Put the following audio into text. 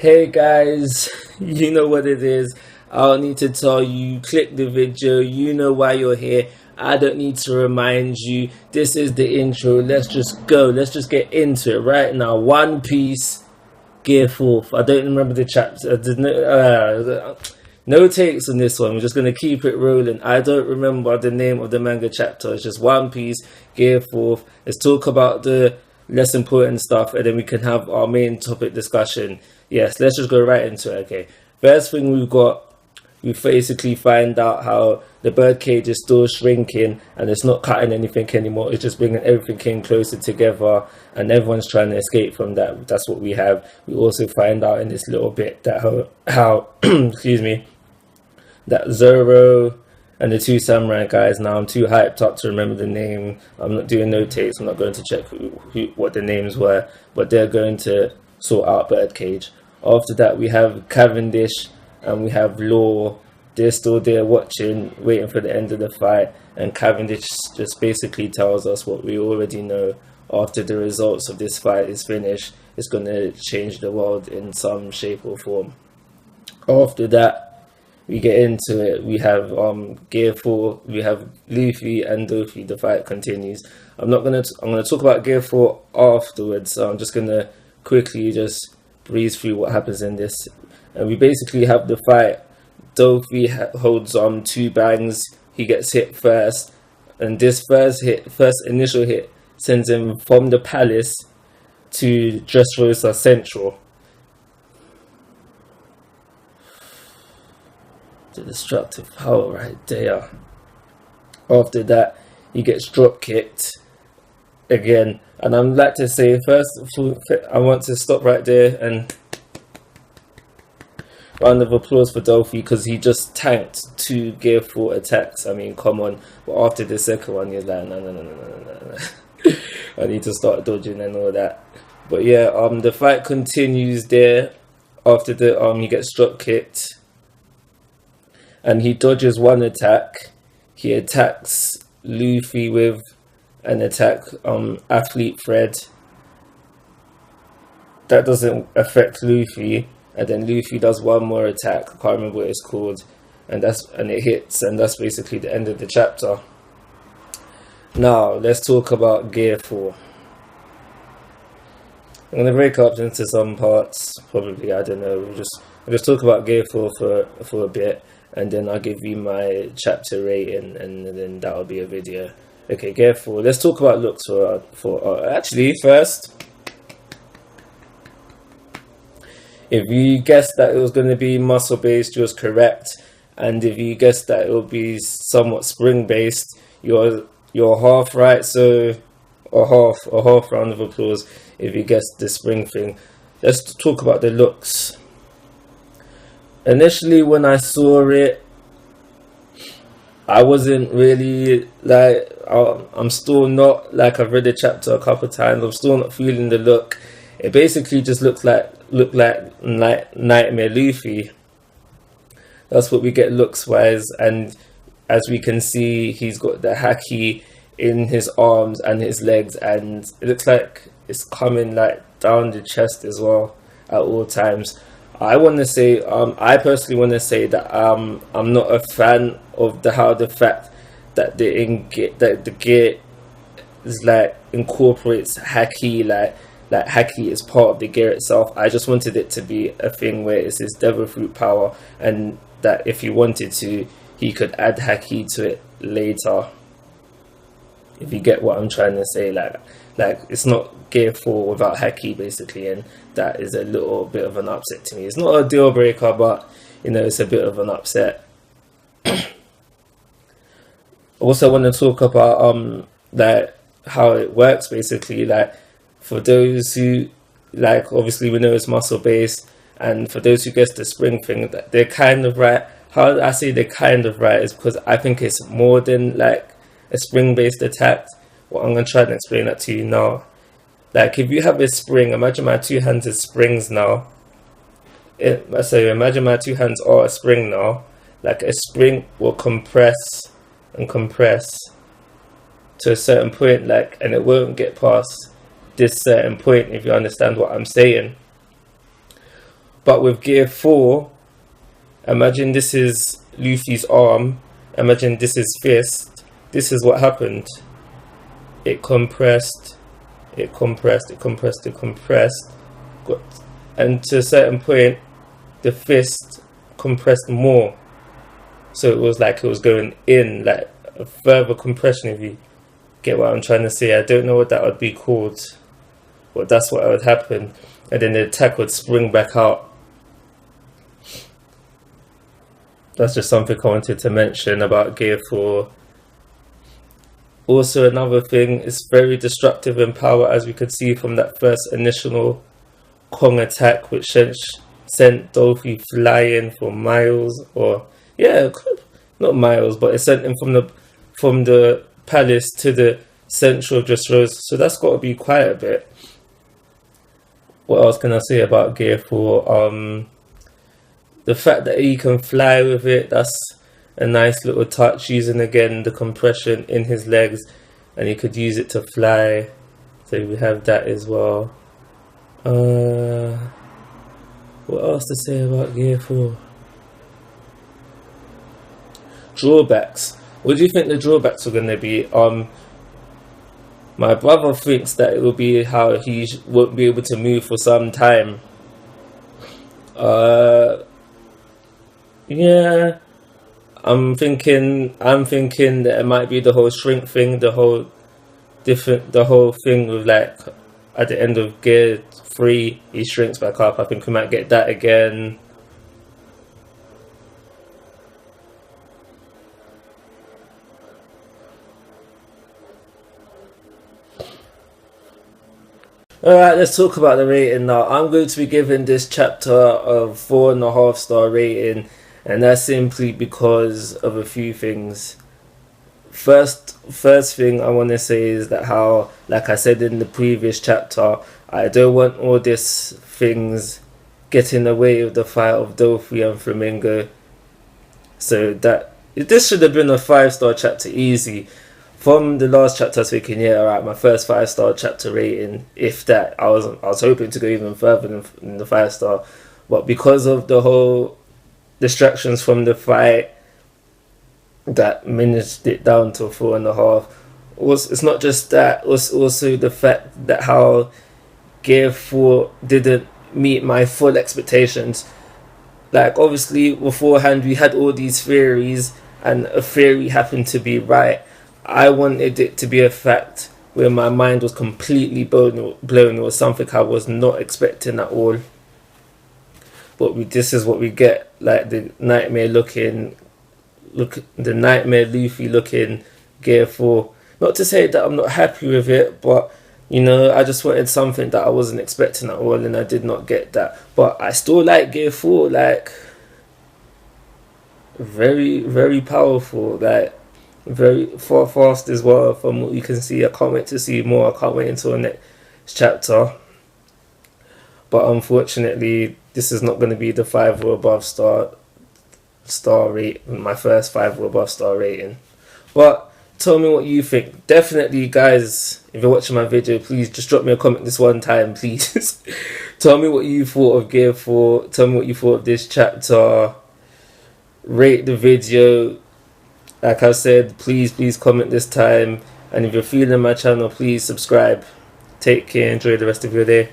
Hey guys, you know what it is. I don't need to tell you, click the video, you know why you're here. I don't need to remind you. This is the intro. Let's just go. Let's just get into it right now. One Piece, Gear Forth. I don't remember the chapter. No takes on this one. We're just going to keep it rolling. I don't remember the name of the manga chapter. It's just One Piece, Gear Forth. Let's talk about the less important stuff and then we can have our main topic discussion. Yes, let's just go right into it. Okay, first thing we basically find out how the birdcage is still shrinking and it's not cutting anything anymore. It's just bringing everything in closer together and everyone's trying to escape from that. That's what we have. We also find out in this little bit that how excuse me, that Zoro and the two samurai guys, now I'm too hyped up to remember the name. I'm not doing no takes. I'm not going to check what the names were, but they're going to sort out birdcage. After that, we have Cavendish and we have Law. They're still there watching, waiting for the end of the fight. And Cavendish just basically tells us what we already know. After the results of this fight is finished, it's going to change the world in some shape or form. After that, we get into it. We have Gear 4, we have Luffy and Luffy. The fight continues. I'm gonna talk about Gear 4 afterwards, so I'm just gonna quickly just breeze through what happens in this. And we basically have the fight. Luffy holds two bangs. He gets hit first, and this first initial hit sends him from the palace to Dressrosa Central. The destructive power right there. After that, he gets drop kicked again, and I'd like to say first, I want to stop right there and round of applause for Luffy because he just tanked 2 Gear 4 attacks. I mean, come on. But after the second one, he's like, no. I need to start dodging and all that. But yeah, the fight continues there. After the he gets drop kicked. And he dodges one attack. He attacks Luffy with an attack, Athlete Thread. That doesn't affect Luffy. And then Luffy does one more attack. I can't remember what it's called. And it hits. And that's basically the end of the chapter. Now, let's talk about Gear 4. I'm going to break up into some parts. Probably, I don't know. We'll just talk about Gear 4 for a bit. And then I'll give you my chapter rating, and then that'll be a video. Okay, Gear 4. Let's talk about looks for actually first. If you guessed that it was going to be muscle based, you was correct. And if you guessed that it would be somewhat spring based, you're half right. So a half round of applause if you guessed the spring thing. Let's talk about the looks. Initially, when I saw it, I wasn't really like, I'm still not, like, I've read the chapter a couple of times, I'm still not feeling the look. It basically just looked like Nightmare Luffy. That's what we get looks wise, and as we can see, he's got the haki in his arms and his legs, and it looks like it's coming like down the chest as well at all times. I personally want to say that I'm not a fan of the fact that the gear is like incorporates haki, like haki is part of the gear itself. I just wanted it to be a thing where it's his devil fruit power, and that if he wanted to, he could add haki to it later. If you get what I'm trying to say, like it's not Gear 4 without haki basically, and that is a little bit of an upset to me. It's not a deal breaker, but it's a bit of an upset. Also, I want to talk about like how it works basically. Like, for those who, like, obviously we know it's muscle based, and for those who guess the spring thing, that they're kind of right. How I say they're kind of right is because I think it's more than like a spring based attack. Well, I'm going to try and explain that to you now. Like, if you have a spring, imagine my 2 hands as springs now. Imagine my 2 hands are a spring now. Like, a spring will compress and compress to a certain point, like, and it won't get past this certain point, if you understand what I'm saying. But with Gear 4, imagine this is Luffy's arm. Imagine this is fist. This is what happened. It compressed, it compressed, it compressed, it compressed. And to a certain point, the fist compressed more. So it was like it was going in, like a further compression, if you get what I'm trying to say. I don't know what that would be called, but that's what would happen. And then the attack would spring back out. That's just something I wanted to mention about Gear 4. Also, another thing, it's very destructive in power, as we could see from that first initial Kong attack, which sent Dolphy flying for miles, or yeah, not miles, but it sent him from the palace to the central of Dressrosa. So that's got to be quite a bit. What else can I say about Gear 4? The fact that he can fly with it, that's a nice little touch, using again the compression in his legs, and he could use it to fly. So we have that as well. What else to say about Gear 4? Drawbacks. What do you think the drawbacks are going to be? My brother thinks that it will be how he won't be able to move for some time. Yeah, I'm thinking that it might be the whole shrink thing, the whole thing with, like, at the end of Gear 3 he shrinks back up. I think we might get that again. Alright, let's talk about the rating now. I'm going to be giving this chapter a 4.5 star rating, and that's simply because of a few things. First thing I want to say is that how, like I said in the previous chapter, I don't want all these things getting in the way of the fight of Dolphy and Flamingo. So that this should have been a 5-star chapter easy. From the last chapter, I was thinking, yeah, alright, my first 5-star chapter rating, if that. I was hoping to go even further than the 5-star, but because of the whole distractions from the fight, that managed it down to 4.5. It's not just that, it's also the fact that how Gear 4 didn't meet my full expectations. Like, obviously beforehand we had all these theories, and a theory happened to be right. I wanted it to be a fact where my mind was completely blown. It was something I was not expecting at all. But this is what we get, like the nightmare Luffy looking Gear 4. Not to say that I'm not happy with it, but you know, I just wanted something that I wasn't expecting at all, and I did not get that. But I still like Gear 4, like very, very powerful, like very fast as well, from what you can see. I can't wait to see more. I can't wait until the next chapter. But unfortunately, this is not going to be the 5 or above star rate, my first 5 or above star rating. But tell me what you think. Definitely, guys, if you're watching my video, please just drop me a comment this one time, please. Tell me what you thought of Gear 4. Tell me what you thought of this chapter. Rate the video. Like I said, please comment this time. And if you're feeling my channel, please subscribe. Take care. Enjoy the rest of your day.